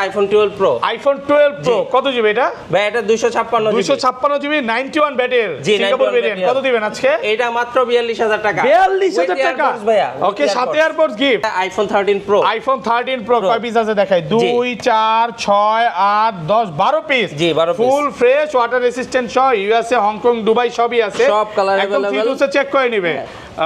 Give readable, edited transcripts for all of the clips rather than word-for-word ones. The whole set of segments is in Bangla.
IPhone 12 pro. আইফোন 12 প্রো কত জিবি এটা? ভাই এটা 256 জিবি 91 ব্যাটারি সিঙ্গাপুর ভেরিয়েন্ট। কত দিবেন আজকে? এটা মাত্র 42000 টাকা। 42000 টাকা ভাইয়া। ওকে, সাথে AirPods gift. IPhone 13 pro. IPhone 13 pro কয় পিস আছে দেখাই? 2 4 6 8 10 12 পিস। জি 12 পিস। ফুল ফ্রেশ ওয়াটার রেসিস্ট্যান্ট সহ ইউএসএ, হংকং, দুবাই সবই আছে। সব কালার একদম अवेलेबल। চেক করে নিবে।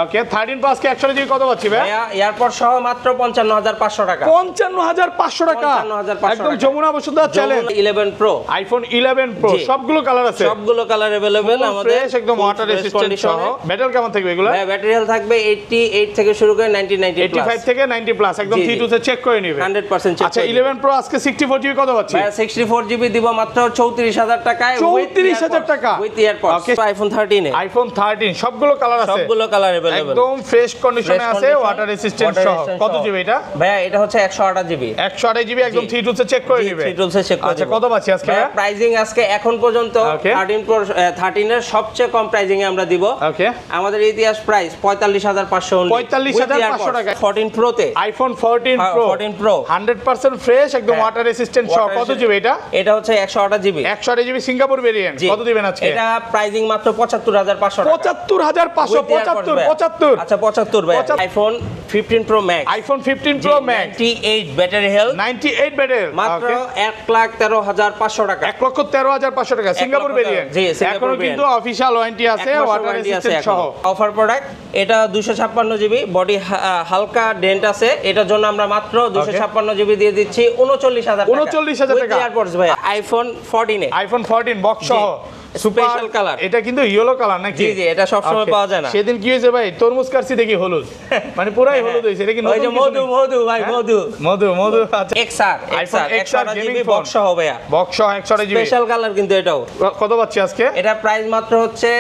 ওকে, 13 প্লাস কে 100 জিবি কত পাচ্ছি ভাই? এয়ারপড সহ মাত্র 55500 টাকা। 55500 টাকা। 55500 একদম Jamuna Bashundhara challenge. 11 pro. IPhone 11 pro সবগুলো কালার আছে। সবগুলো কালার अवेलेबल আমাদের। ফ্রেশ একদম ওয়াটার রেসিস্ট্যান্ট সহ। ব্যাটারি কেমন থাকবে এগুলো? ভাই ব্যাটারি হেলথ থাকবে 88 থেকে শুরু করে 90 প্লাস। 85 থেকে 90 প্লাস একদম 3 তে চেক করে নিবে। 100% চেক। আচ্ছা 11 প্রো আজকে 64 জিবি কত পাচ্ছি? ভাই 64 জিবি দিব মাত্র 34000 টাকায়। 34000 টাকা with AirPod. IPhone 13 A. IPhone 13 সবগুলো কালার আছে। সবগুলো কালার अवेलेबल। একদম ফ্রেশ কন্ডিশনে আছে, ওয়াটার রেসিস্ট্যান্ট সহ। কত জিবি এটা? ভাই এটা হচ্ছে 128 জিবি। 128 জিবি একদম 3 তে চেক করে নিবে। 3 তে চেক করে। আচ্ছা কত পাচ্ছি আজকে? প্রাইজিং আজকে এখন পর্যন্ত 13 প্রো 13 এর সবচেয়ে কম প্রাইজিং এ আমরা দিব। ওকে, আমাদের ইতিহাস প্রাইস 45500 45500 টাকা। 14 প্রো তে। আইফোন 14 প্রো 14 প্রো 100% ফ্রেশ একদম ওয়াটার রেসিস্ট্যান্ট সহ। কত জিবি এটা? এটা হচ্ছে 128 জিবি। 128 GB Singapore variant. কত দিবেন আজকে? এটা প্রাইজিং মাত্র 75500 টাকা। 75500 75। আচ্ছা 75 ভাই। IPhone 15 pro max. IPhone 15 pro max 98 battery health. 98 battery মাত্র 1,13,500 টাকা। 1,13,500 টাকা সিঙ্গাপুর ভেরিয়েন্ট। জি সিঙ্গাপুর এখনো কিন্তু অফিশিয়াল ওয়ারেন্টি আছে, ওয়াটার রেসিস্ট্যান্ট সহ। অফার প্রোডাক্ট এটা 256 জিবি, বডি হালকা ডেন্ট আছে। এটার জন্য আমরা মাত্র 256 জিবি দিয়ে দিচ্ছি 39000 টাকা। 39000 টাকা। এয়ারপডস ভাই আইফোন 14 এ। আইফোন 14 বক্স সহ স্পেশাল কালার। এটা কিন্তু ইয়েলো কালার নাকি? জি জি, এটা সব সময় পাওয়া যায় না। সেদিন কি হয়েছে ভাই, তরমুজ কাটছি দেখি হলুদ, মানে পুরাই হলুদ হইছে। এটা কি ওই যে মধু ভাই, মধু। আচ্ছা XR iPhone XR GB box সহ ভাইয়া। বক্স সহ 128 জিবি স্পেশাল কালার কিন্তু এটাও। কত পাচ্ছি আজকে? এটা প্রাইস মাত্র হচ্ছে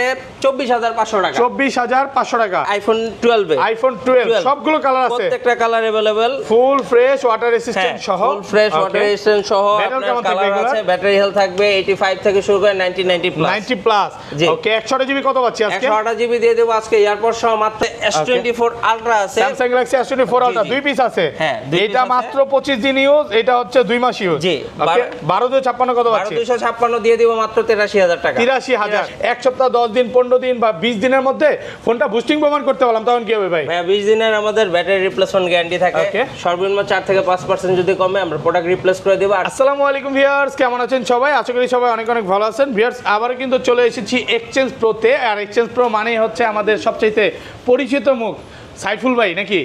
24500 টাকা। 24500 টাকা। আইফোন 12 এ। আইফোন 12 সবগুলো কালার আছে। প্রত্যেকটা colour available. Full fresh water resistant সহ। ফুল ফ্রেশ ওয়াটার রেসিস্ট্যান্ট সহ। আপনার কালার আছে, ব্যাটারি হেলথ থাকবে 85 থেকে শুরু করে 90 প্লাস। 90 প্লাস। ওকে 128 জিবি কত পাচ্ছি আজকে? 128 জিবি দিয়ে দেব আজকে। এয়ারপড সহ মাত্র S24 আলট্রা আছে। Samsung Galaxy S24 Ultra দুই পিস আছে। হ্যাঁ, এটা মাত্র 25 দিন ইউজ, এটা হচ্ছে 2 মাস ইউজ। জি। ওকে 12256 কত পাচ্ছি? 12256 দিয়ে দেব মাত্র 83000 টাকা। 83000। এক সপ্তাহ 10 দিন 15 দিন বা 20 দিনের মধ্যে ফোনটা বুস্টিং প্রমাণ করতে বললাম, তখন কি হবে ভাই? ভাই 20 দিনের আমাদের ব্যাটারি রিপ্লেসমেন্ট গ্যারান্টি থাকে। সর্বনিম্ন 4 থেকে 5% যদি কমে আমরা প্রোডাক্ট রিপ্লেস করে দেব। আসসালামু আলাইকুম ভিউয়ার্স, কেমন আছেন সবাই? আশা করি সবাই অনেক অনেক ভালো আছেন। ভিউয়ার্স আবার কিন্তু চলে এসেছি এক্সচেঞ্জ প্রোতে। আর এক্সচেঞ্জ প্রো মানেই হচ্ছে আমাদের সবচেয়ে পরিচিত মুখ সাইফুল ভাই নাকি?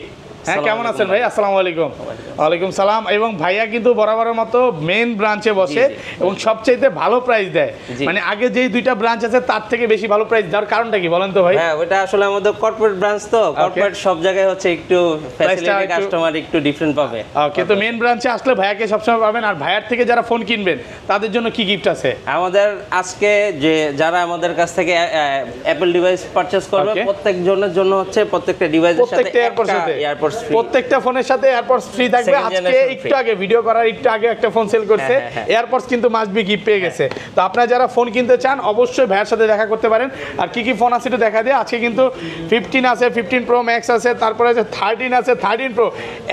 হ্যাঁ, কেমন আছেন ভাই? আসসালামু আলাইকুম। ওয়ালাইকুম সালাম। এবং ভাইয়া কিন্তু বরাবরের মতো মেইন ব্রাঞ্চে বসে এবং সবচেয়ে ভালো প্রাইস দেয়। মানে আগে যেই দুইটা ব্রাঞ্চ আছে তার থেকে বেশি ভালো প্রাইস দেওয়ার কারণটা কি বলেন তো ভাই? হ্যাঁ, ওটা আসলে আমাদের কর্পোরেট ব্রাঞ্চ, তো কর্পোরেট সব জায়গায় হচ্ছে একটু ফ্যাসিলিটি কাস্টমার একটু ডিফারেন্ট পাবে। ওকে, তো মেইন ব্রাঞ্চে আসলে ভাইয়াকে সবসময় পাবেন। আর ভাইয়ার থেকে যারা ফোন কিনবেন তাদের জন্য কি গিফট আছে আমাদের আজকে? যে যারা আমাদের কাছ থেকে অ্যাপল ডিভাইস পারচেজ করবে প্রত্যেকজনের জন্য হচ্ছে প্রত্যেকটা ডিভাইসের সাথে এয়ারপডস ফ্রি। প্রত্যেকটা ফোনের সাথে এয়ারপডস ফ্রি থাকবে। আজকে একটু আগে ভিডিও করার একটু আগে একটা ফোন সেল করছে, এয়ারপডস কিন্তু মাস্ট বি গিফট পেয়ে গেছে। তো আপনারা যারা ফোন কিনতে চান অবশ্যই ভাইয়ের সাথে দেখা করতে পারেন। আর কি কি ফোন আছে একটু দেখা দিয়ে। আজকে কিন্তু 15 আছে, 15 প্রো ম্যাক্স আছে, তারপরে আছে 13 আছে, 13 প্রো,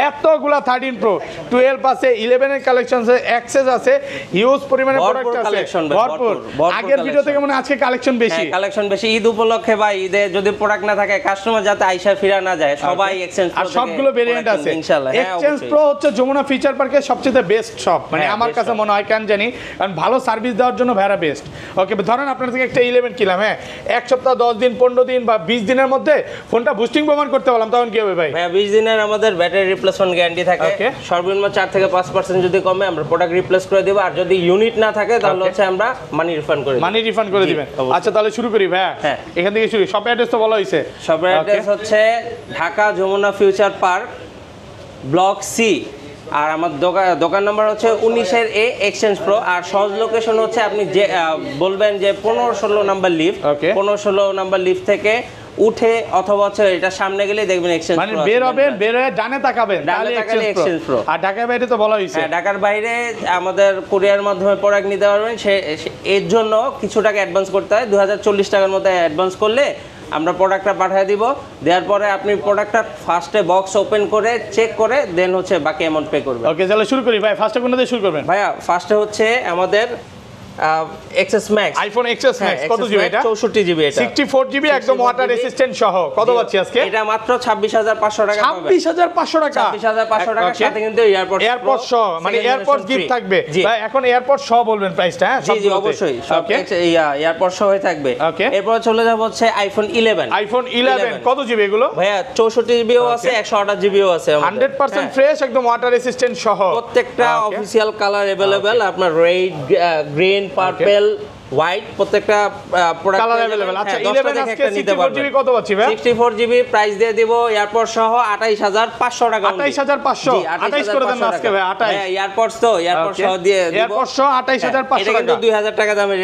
এতগুলা 13 প্রো, 12 আছে, 11 এর কালেকশন আছে, এক্সেস আছে, হিউজ পরিমাণে প্রোডাক্ট আছে, ভরপুর। আগের ভিডিও থেকে মনে আজকে কালেকশন বেশি। কালেকশন বেশি ঈদ উপলক্ষে ভাই, ঈদে যদি প্রোডাক্ট না থাকে কাস্টমার যাতে আইসা ফিরা না যায়, সবাই এক্সচেঞ্জ আর সবগুলো ভেরিয়েন্ট আছে ইনশাআল্লাহ। এক্সচেঞ্জ প্রো হচ্ছে যমুনা ফিচার পার্কের সবচেয়ে বেস্ট শপ, মানে আমার কাছে মনে হয়, কেন জানি, কারণ ভালো সার্ভিস দেওয়ার জন্য ভাইরা বেস্ট। ওকে, ধরেন আপনার থেকে একটা 11 কিনলাম, হ্যাঁ, এক সপ্তাহ 10 দিন 15 দিন বা 20 দিনের মধ্যে ফোনটা বুস্টিং প্রমাণ করতে বললাম, তখন কি হবে ভাই? 20 দিনের আমাদের ব্যাটারি রিপ্লেসমেন্ট গ্যারান্টি থাকে। সর্বনিম্ন 4 থেকে 5% যদি কমে আমরা প্রোডাক্ট রিপ্লেস করে দেব। আর যদি ইউনিট না থাকে তাহলে হচ্ছে আমরা মানি রিফান্ড করে দিবেন। আচ্ছা তাহলে শুরু করি ভাই। হ্যাঁ, এখান থেকে শুরু। শপ অ্যাড্রেস তো বলা হয়েছে। শপ অ্যাড্রেস হচ্ছে Dhaka Jamuna future park, block C. আর আমার দোকান নাম্বার হচ্ছে 19 এ এক্সচেঞ্জ প্রো। আর সহজ লোকেশন হচ্ছে আপনি যে বলবেন যে 15-16 নাম্বার লিফট, 15-16 নাম্বার লিফট থেকে উঠে অথবা হচ্ছে এটা সামনে গেলে দেখবেন এক্সচেঞ্জ প্রো, মানে বের হবেন, বের হয়ে ডানে তাকাবেন, তাহলে এক্সচেঞ্জ প্রো। আর ঢাকার বাইরে তো বলা হয়েছে। হ্যাঁ, ঢাকার বাইরে আমাদের কুরিয়ার মাধ্যমে প্রোডাক্ট নিতে পারবেন। এর জন্য কিছু টাকা অ্যাডভান্স করতে হয়। 2040 টাকার মতো অ্যাডভান্স করলে আমরা প্রোডাক্টটা পাঠিয়ে দিব। দেওয়ার পরে আপনি প্রোডাক্টটা ফার্স্টে বক্স ওপেন করে চেক করে দেন হচ্ছে বাকি অ্যামাউন্ট পে করবেন। ওকে, তাহলে শুরু করি ভাই। ফার্স্টে কোনটা দিয়ে শুরু করবেন? ভাইয়া ফার্স্টে হচ্ছে আমাদের XS max, iPhone XS max. কত জিবি এটা? 64 জিবি এটা, 64 জিবি একদম ওয়াটার রেসিস্ট্যান্ট সহ। কত পাচ্ছি আজকে? এটা মাত্র 26500 টাকা পাবেন। 26500 টাকা, 26500 টাকার সাথে কিন্তু এয়ারপডস সহ, মানে এয়ারপডস গিফট থাকবে ভাই। এখন এয়ারপডস সহ বলবেন প্রাইসটা? হ্যাঁ জি অবশ্যই, সব এয়ারপডস সহ থাকবে। এরপর চলে যাব হচ্ছে আইফোন 11। আইফোন 11 কত জিবি এগুলো? ভাইয়া 64 জিবিও আছে, 128 জিবিও আছে। 100% ফ্রেশ, একদম ওয়াটার রেসিস্ট্যান্ট সহ। প্রত্যেকটা অফিশিয়াল কালার अवेलेबल, আপনার রেড, গ্রিন, পার্পল, হোয়াইট, প্রত্যেকটা প্রোডাক্ট কালার अवेलेबल। আচ্ছা 11 আজকে 64 জিবি কত পাচ্ছি ভাই? 64 জিবি প্রাইস দিয়ে দিব এয়ারপডস সহ 28500 টাকা। 28500, 28 করে দেন আজকে ভাই। 28 এয়ারপডস তো এয়ারপডস সহ দিয়ে দিব। এয়ারপডস সহ 28500 এটা কিন্তু 2000 টাকা দামের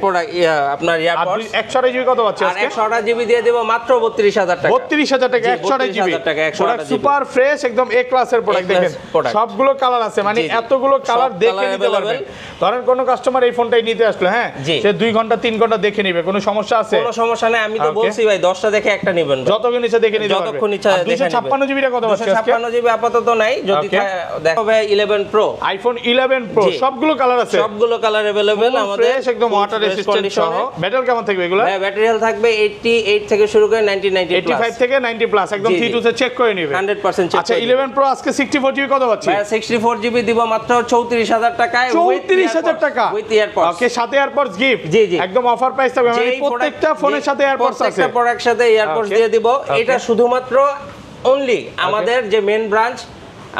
প্রোডাক্ট আপনার এয়ারপডস। 128 জিবি কত পাচ্ছি আজকে? 128 জিবি দিয়ে দিব মাত্র 32000 টাকা। 32000 টাকা 128 জিবি। সুপার ফ্রেশ, একদম এ ক্লাসের প্রোডাক্ট। দেখেন সবগুলো কালার আছে, মানে এতগুলো কালার দেখে নিতে পারবেন। ধরেন কোন কাস্টমার এই ফোনটাই নিতে আসলো, হ্যাঁ সে 2 ঘন্টা 3 ঘন্টা দেখে নেবে, কোনো সমস্যা আছে? কোনো সমস্যা নাই, আমি তো বলছি ভাই 10টা দেখে একটা নেবেন, যতক্ষণ ইচ্ছা দেখে নিতে পারবে। যতক্ষণ ইচ্ছা দেখে নেবেন। 256 জিবিটা কত পাচ্ছি আজকে? 256 জিবি আপাতত নাই, যদি দেখো ভাই 11 প্রো, আইফোন 11 প্রো সবগুলো কালার আছে, সবগুলো কালার अवेलेबल আমাদের, একদম ওয়াটার রেসিস্ট্যান্ট সহ। ব্যাটারি কেমন থাকবে এগুলো? ভাই ব্যাটারি হেলথ থাকবে 88 থেকে শুরু করে 90 প্লাস, 85 থেকে 90 প্লাস, একদম T2 তে চেক করে নেবে 100% চেক। আচ্ছা 11 প্রো আজকে 64 জিবি কত পাচ্ছি? ভাই 64 জিবি দিব মাত্র 34000 টাকায়, 34000 টাকা উইথ এয়ারপডস। ওকে, সাথে এয়ারপডস গিফট। জি জি, একদম অফার প্রাইস থাকবে, মানে প্রত্যেকটা ফোনের সাথে এয়ারপডস আছে, প্রত্যেকটা প্রোডাক্ট সাথে এয়ারপডস দিয়ে দিব। এটা শুধুমাত্র অনলি আমাদের যে মেন ব্রাঞ্চ,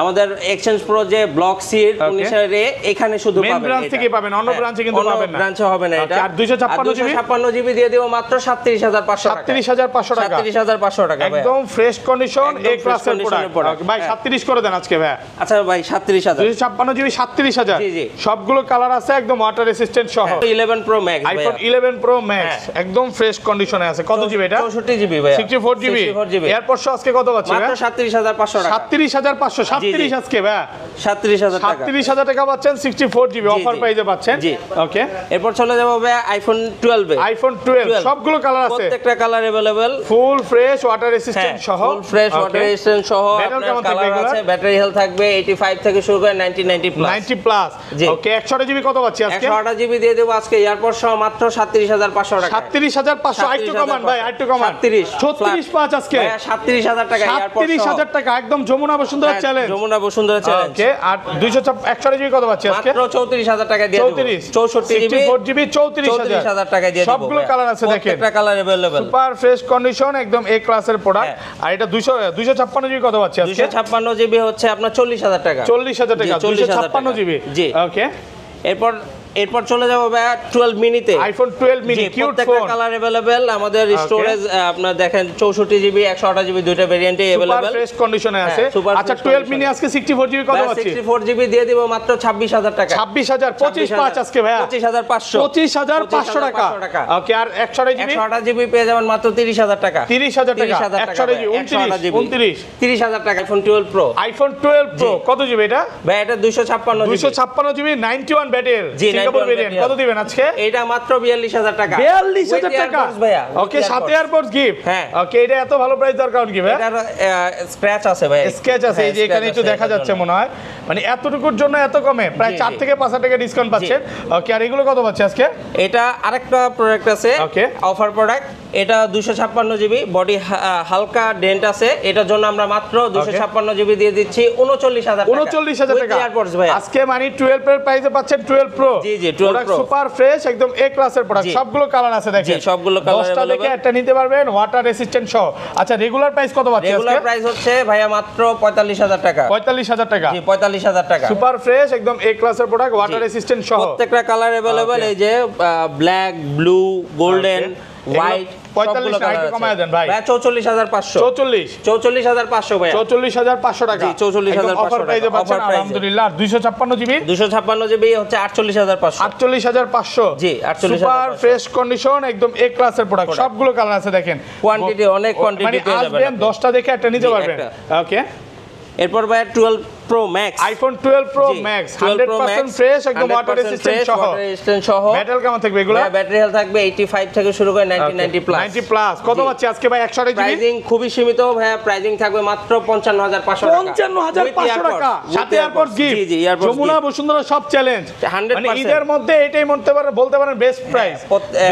আমাদের এক্সচেঞ্জ প্রো যে ব্লক সি এর অনুসারে এখানে শুধু পাবেন। মেন ব্রাঞ্চ থেকে পাবেন, অন্য ব্রাঞ্চে কিন্তু পাবেন না, ব্রাঞ্চে হবে না এটা। আর 256 জিবি দিয়ে দিব মাত্র 37500 টাকা। 37500 টাকা, 37500 টাকা একদম ফ্রেশ কন্ডিশন এ ক্লাসের প্রোডাক্ট ভাই। 37 করে দেন আজকে ভাই। আচ্ছা ভাই 37000, 256 জিবি 37000। জি জি, সবগুলো কালার আছে, একদম ওয়াটার রেসিস্ট্যান্ট সহ। 11 pro max, iPhone 11 pro max একদম ফ্রেশ কন্ডিশনে আছে। কত জিবি এটা? 64 জিবি ভাই, 64 জিবি। এয়ারপডস আজকে কত পাচ্ছি ভাই? মাত্র 37500 টাকা। 37500, 37 আজকে ভাই 37000 টাকা, 37000 টাকা পাচ্ছেন, 64 জিবি অফার প্রাইসে পাচ্ছেন। জি ওকে, এরপর চলে যাব ভাই আইফোন 12 এ। আইফোন 12 সবগুলো কালার আছে, প্রত্যেকটা colour available, full fresh water resistant সহ। ফুল ফ্রেশ ওয়াটার রেসিস্ট্যান্ট সহ। আপনার কালার আছে, ব্যাটারি হেলথ থাকবে 85 থেকে শুরু করে 90 প্লাস, 90 প্লাস। ওকে, 128 জিবি কত পাচ্ছি আজকে? 128 জিবি দিয়ে দেব আজকে এয়ারপড সহ মাত্র 37500 টাকা। 37500, আইটু কমান ভাই, আইটু কমান। 36 আজকে ভাই 37000 টাকা এয়ারপড সহ, 37000 টাকা একদম যমুনা বসুন্ধরা চ্যালেঞ্জ, যমুনা বসুন্ধরা চ্যালেঞ্জ। ওকে, আর 128 জিবি কত পাচ্ছি আজকে? মাত্র 34000 টাকা দিয়ে দেব। 64 জিবি 64 জিবি 34000 টাকা দিয়ে দেব। সবগুলো কালার আছে, দেখেন প্রত্যেকটা colour available, super fresh condition, একদম এ ক্লাসের প্রোডাক্ট। আর এটা 256 জিবি কত পাচ্ছি আজকে? 256 জিবি হচ্ছে আপনার 40000 টাকা। 40000 টাকা, 256 জিবি। জি ওকে, এরপর চলে যাব ভাই 12 মিনিতে। IPhone 12 mini cute phone, colour available আমাদের স্টোরেজ আপনারা দেখেন 64 জিবি 128 জিবি দুইটা ভেরিয়েন্টে अवेलेबल, সুপার ফ্রেশ কন্ডিশনে আছে। আচ্ছা 12 মিনি আজকে 64 জিবি কত পাচ্ছি? 64 জিবি দিয়ে দিব মাত্র 26000 টাকা। 26000, 25 আজকে ভাই 25500, 25500 টাকা। ওকে, আর 128 জিবি 128 জিবি পেয়ে যাবেন মাত্র 30000 টাকা। 30000 টাকা, 128 জিবি 29 30000 টাকা। আইফোন 12 প্রো, আইফোন 12 প্রো কত জিবি এটা? ভাই এটা 256 জিবি 91 ব্যাটারি সিঙ্গাপুর ভেরিয়েন্ট। কত দিবেন আজকে? এটা মাত্র 42000 টাকা। 42000 টাকা ভাইয়া। ওকে, সাথে এয়ারপডস গিফট। হ্যাঁ, ওকে, এটা এত ভালো প্রাইস দরকার কি ভাই? এটার স্ক্র্যাচ আছে ভাই, স্ক্র্যাচ আছে, এই যে এখানে একটু দেখা যাচ্ছে মনে হয়, মানে এতটুকুর জন্য এত কমে, প্রায় 4 থেকে 5 টাকা ডিসকাউন্ট পাচ্ছেন। ওকে, আর এগুলো কত পাচ্ছে আজকে? এটা আরেকটা প্রোডাক্ট আছে, ওকে, অফার প্রোডাক্ট। এটা 256 জিবি, বডি হালকা ডেন্ট আছে, এটার জন্য আমরা মাত্র 256 জিবি দিয়ে দিচ্ছি 39000 টাকা। 39000 টাকা এয়ারপডস ভাই আজকে, মানে 12 এর প্রাইসে পাচ্ছেন 12 প্রো। জি জি, 12 প্রো সুপার ফ্রেশ, একদম এ ক্লাসের প্রোডাক্ট। সবগুলো কালার আছে, দেখেন সবগুলো কালার দশটা দেখে একটা নিতে পারবেন, ওয়াটার রেসিস্ট্যান্ট সহ। আচ্ছা রেগুলার প্রাইস কত পাচ্ছেন আজকে? রেগুলার প্রাইস হচ্ছে ভাইয়া মাত্র 45000 টাকা। 45000 টাকা, জি 45000 টাকা। সুপার ফ্রেশ, একদম এ ক্লাসের প্রোডাক্ট, ওয়াটার রেসিস্ট্যান্ট সহ। প্রত্যেকটা কালার अवेलेबल, এই যে ব্ল্যাক, ব্লু, গোল্ডেন, হোয়াইট, 45 টাকা কমায় দেন ভাই। 44500, 44500 ভাই, 44500 টাকা। 44500 অফার প্রাইসে পাচ্ছেন আলহামদুলিল্লাহ। আর 256 জিবি হচ্ছে 48500, 48500। জি 48500। সুপার ফ্রেশ কন্ডিশন, একদম এ ক্লাসের প্রোডাক্ট, সবগুলো কালার আছে, দেখেন কোয়ান্টিটি অনেক কোয়ান্টিটি পেয়ে যাবেন, আসবেন 10টা দেখে একটা নিতে পারবেন। ওকে, এরপর ভাই 12 Pro Max, iPhone 12 Pro Max 100% fresh, একদম ওয়াটার রেজিস্ট্যান্ট সহ। ব্যাটারি কেমন থাকবে এগুলো? ব্যাটারি হেলথ থাকবে 85 থেকে শুরু করে 90 প্লাস। 90 প্লাস। কত পাচ্ছি আজকে ভাই 128 জিবি? প্রাইসিং খুবই সীমিত ভাই, প্রাইসিং থাকবে মাত্র 55500 টাকা। 55500 টাকা সাথে এয়ারপোর্ট গিফট। জি এয়ারপোর্ট যমুনা বসুন্ধরা সব চ্যালেঞ্জ 100%। মানে ঈদের মধ্যে এটাই বলতে পারেন best price.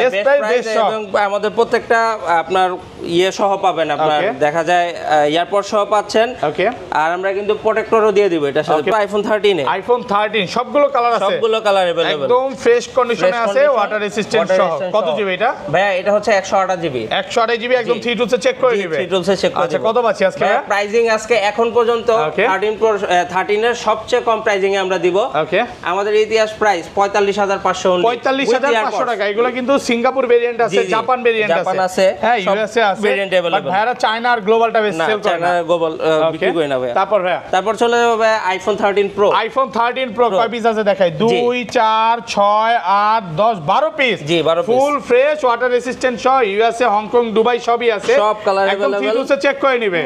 Best price best সব। এবং আমাদের প্রত্যেকটা আপনার ইয়ে সহ পাবেন, আপনার দেখা যায় এয়ারপোর্ট সহ পাচ্ছেন। ওকে। আর আমরা কিন্তু প্রোটেক্টরও দিয়ে দিব এটার সাথে। আইফোন 13 এ আইফোন 13 সবগুলো কালার আছে, সবগুলো কালার अवेलेबल, একদম ফ্রেশ কন্ডিশনে আছে, ওয়াটার রেজিস্ট্যান্ট সহ। কত জিবি এটা ভাইয়া? এটা হচ্ছে 128 জিবি। 128 জিবি একদম 3 টুলসে চেক করে নিবে। 3 টুলসে চেক করে। আচ্ছা কত পাচ্ছি আজকে? প্রাইসিং আজকে এখন পর্যন্ত 13 Pro 13 এর সবচেয়ে কম প্রাইসিং এ আমরা দিব। ওকে। আমাদের ইতিহাস প্রাইস 45500। 45500 টাকা। এগুলো কিন্তু সিঙ্গাপুর ভেরিয়েন্ট আছে, জাপান ভেরিয়েন্ট আছে, জাপান আছে, হ্যাঁ ইউএসএ আছে, ভেরিয়েন্ট अवेलेबल। বাট ভাইরা চায়না আর গ্লোবালটা বেশি সেল করে না, গ্লোবাল বিক্রি করে না ভাইয়া। তারপর ভাইয়া তারপর চলে যাবে আইফোন 13 Pro। আইফোন 13 Pro কয় পিস আছে দেখাই? 2 4 6 8 10 12 পিস। জি 12 পিস, ফুল ফ্রেশ ওয়াটার রেজিস্ট্যান্ট সহ, ইউএসএ হংকং দুবাই সবই আছে, সব কালার একদম अवेलेबल। 3 টুলসে চেক করে নিবে।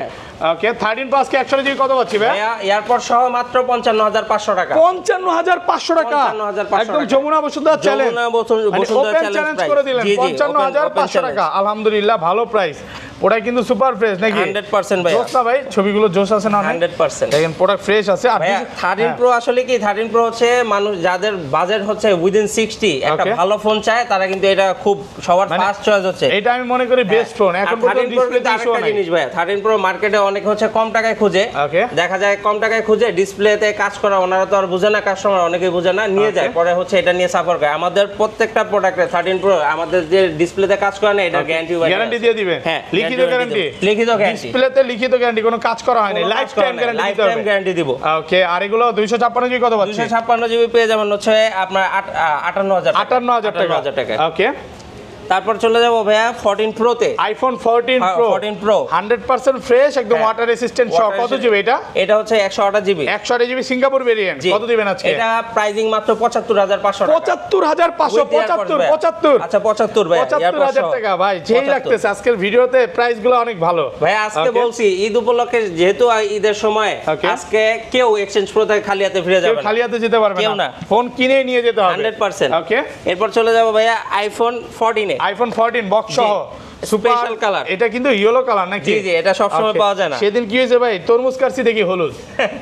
ওকে। 13 প্লাস কে 128 জিবি কত পাচ্ছি ভাই? এয়ারপোর্ট সহ মাত্র 55500 টাকা। 55500 টাকা, 55500 একদম যমুনা বসুন্ধরা চ্যালেঞ্জ, যমুনা বসুন্ধরা চ্যালেঞ্জ করে দিলেন। 55500 টাকা, আলহামদুলিল্লাহ ভালো প্রাইস। ওটা কিন্তু সুপার ফ্রেশ নাকি? 100% ভাই। জোস না ভাই, ছবিগুলো জোস আছে না? 100% দেখেন প্রোডাক্ট ফ্রেশ আছে। আর 13 Pro আসলে কি, 13 Pro হচ্ছে মানুষ যাদের বাজেট হচ্ছে উইদিন 60 একটা ভালো ফোন চায়, তারা কিন্তু এটা খুব সবার ফার্স্ট চয়েস হচ্ছে। এটা আমি মনে করি বেস্ট ফোন এখন পর্যন্ত। ডিসপ্লেতে ইস্যু নাই জিনিস ভাই, 13 Pro মার্কেটে অনেক হচ্ছে কম টাকায় খুঁজে, দেখা যায় কম টাকায় খুঁজে ডিসপ্লেতে কাজ করা, ওনারা তো আর বুঝে না, কাস্টমার অনেকেই বুঝে না, নিয়ে যায়, পরে হচ্ছে এটা নিয়ে সাফার করে। আমাদের প্রত্যেকটা প্রোডাক্টে 13 Pro আমাদের যে ডিসপ্লেতে কাজ করে না, এটা গ্যারান্টি দিয়ে দিবেন। হ্যাঁ লিখিত গ্যারান্টি, লিখিত গ্যারান্টি, ডিসপ্লেতে লিখিত গ্যারান্টি, কোনো কাজ করা হয়নি, লাইফ টাইম গ্যারান্টি দিতে হবে। লাইফ টাইম গ্যারান্টি দিব। ওকে। আর এগুলো 256 জিবি কত পাচ্ছি? 256 জিবি পেয়ে যাবেন হচ্ছে আপনার 58000 টাকা। ওকে। তারপর চলে যাব ভাইয়া 14 Pro তে। আইফোন 14 Pro 100% ফ্রেশ, একদম ওয়াটার রেজিস্ট্যান্ট সহ। কত জিবি এটা? এটা হচ্ছে 128 জিবি। 128 GB Singapore variant. কত দিবেন আজকে? এটা প্রাইসিং মাত্র 75500 টাকা। 75500 আচ্ছা 75 ভাই, 75000 টাকা ভাই, যেই লাগতেছে আজকের ভিডিওতে প্রাইসগুলো অনেক ভালো ভাই। আজকে বলছি ঈদ উপলক্ষে, যেহেতু ঈদের সময়, আজকে কেউ এক্সচেঞ্জ প্রো থেকে খালি হাতে ফিরে যাবে না, খালি হাতে যেতে পারবে না, ফোন কিনে নিয়ে যেতে হবে 100%। ওকে। এরপর চলে যাব ভাইয়া আইফোন 14 এ। আইফোন 14 বক্স সহ, স্পেশাল কালার। এটা কিন্তু ইয়েলো কালার নাকি? জি জি, এটা সব সময় পাওয়া যায় না। সেদিন কি হয়েছে ভাই, তরমুজ কাটছি দেখি হলুদ,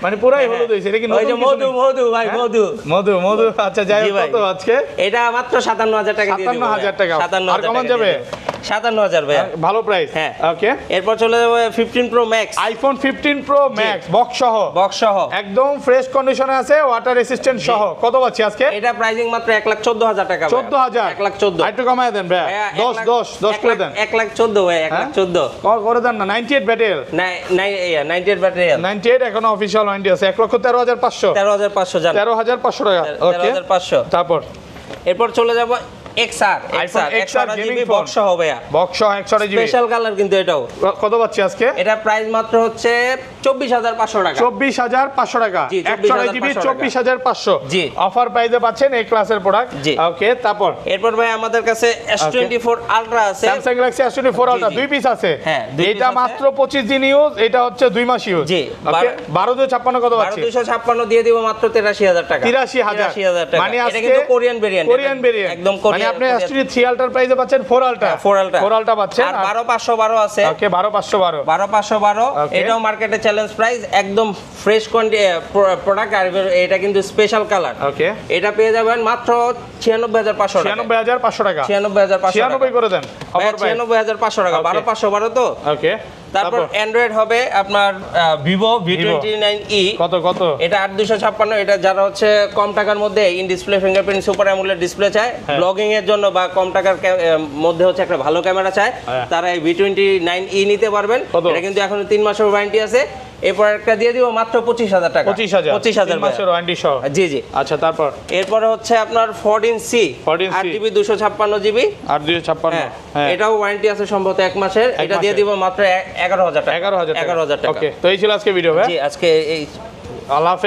মানে পুরাই হলুদ হইছে। এটা কি ওই যে মধু ভাই, মধু। আচ্ছা যাই হোক, কত আজকে? এটা মাত্র 57000 টাকা দিয়ে দিব। 57000 টাকা। 57000 আর কমান যাবে? 57000 ভাই, ভালো প্রাইস। হ্যাঁ। ওকে। এরপর চলে যাব 15 Pro Max। IPhone 15 Pro Max box সহ, একদম ফ্রেশ কন্ডিশনে আছে, ওয়াটার রেজিস্ট্যান্ট সহ। কত পাচ্ছি আজকে? এটা প্রাইসিং মাত্র 1,14,000 টাকা। 14000 1,14,000 একটু কমায় দেন ভাই, 10 করে দেন। 1,14,000 ভাই, 1,14,000 করে দেন না। 98 ব্যাটেল, 98 ব্যাটারি, 98 এখনো অফিশিয়াল ওয়ারেন্টি আছে। 1,13,500 13500 জান, 13,500 টাকা। ওকে। 13500। তারপর এরপর চলে যাব XR জিবি বক্স সহ ভাইয়া, বক্স সহ 128 জিবি স্পেশাল কালার কিন্তু এটাও। কত পাচ্ছি আজকে? এটা প্রাইস মাত্র হচ্ছে 24500 টাকা। 24500 টাকা। 128 জিবি 24500। জি। অফার প্রাইসে পাচ্ছেন এই ক্লাসের প্রোডাক্ট। ওকে। তারপর এরপর ভাই আমাদের কাছে S24 Ultra আছে, Samsung Galaxy S24 Ultra 2 piece আছে। হ্যাঁ, এটা মাত্র 25 দিন ইউজ, এটা হচ্ছে 2 মাস ইউজ। জি। ওকে। 12256 কত পাচ্ছি? 12256 দিয়ে দিব মাত্র 83000 টাকা। 83000 টাকা। মানে এটা কিন্তু কোরিয়ান ভেরিয়েন্ট, একদম কোরিয়ান। মানে আপনি S23 Ultra প্রাইসে পাচ্ছেন 4 Ultra পাচ্ছেন। আর 12512 আছে। ওকে। 12512 এটাও মার্কেটে চ্যালেঞ্জ প্রাইস, একদম ফ্রেশ প্রোডাক্ট। আর এটা কিন্তু স্পেশাল কালার। ওকে। এটা পেয়ে যাবেন মাত্র 96500 টাকা। 96500 টাকা। 96500 করে দেন। 96500 টাকা। 12512 তো। ওকে। তারপর অ্যান্ড্রয়েড হবে আপনার Vivo V29e। কত? এটা 8256। এটা যারা হচ্ছে কম টাকার মধ্যে in display fingerprint super AMOLED display চায়, ব্লগিং এর জন্য, বা কম টাকার মধ্যে হচ্ছে একটা ভালো ক্যামেরা চায়, তারা এই V29e নিতে পারবেন। এটা কিন্তু এখন 3 মাসের ওয়ারেন্টি আছে। এরপর একটা দিয়ে দিব মাত্র 25000 টাকা। 25000 মাসের ওয়ারেন্টি সহ। জি জি। আচ্ছা তারপর এরপরে হচ্ছে আপনার 14C 8GB 256GB 8256। হ্যাঁ, এটাও ওয়ারেন্টি আছে সম্ভবত 1 মাসের। এটা দিয়ে দিব মাত্র 11000 টাকা। 11000 টাকা। 11000 টাকা। ওকে। তো এই ছিল আজকে ভিডিও ভাই। জি, আজকে এই আল্লাহ হাফেজ।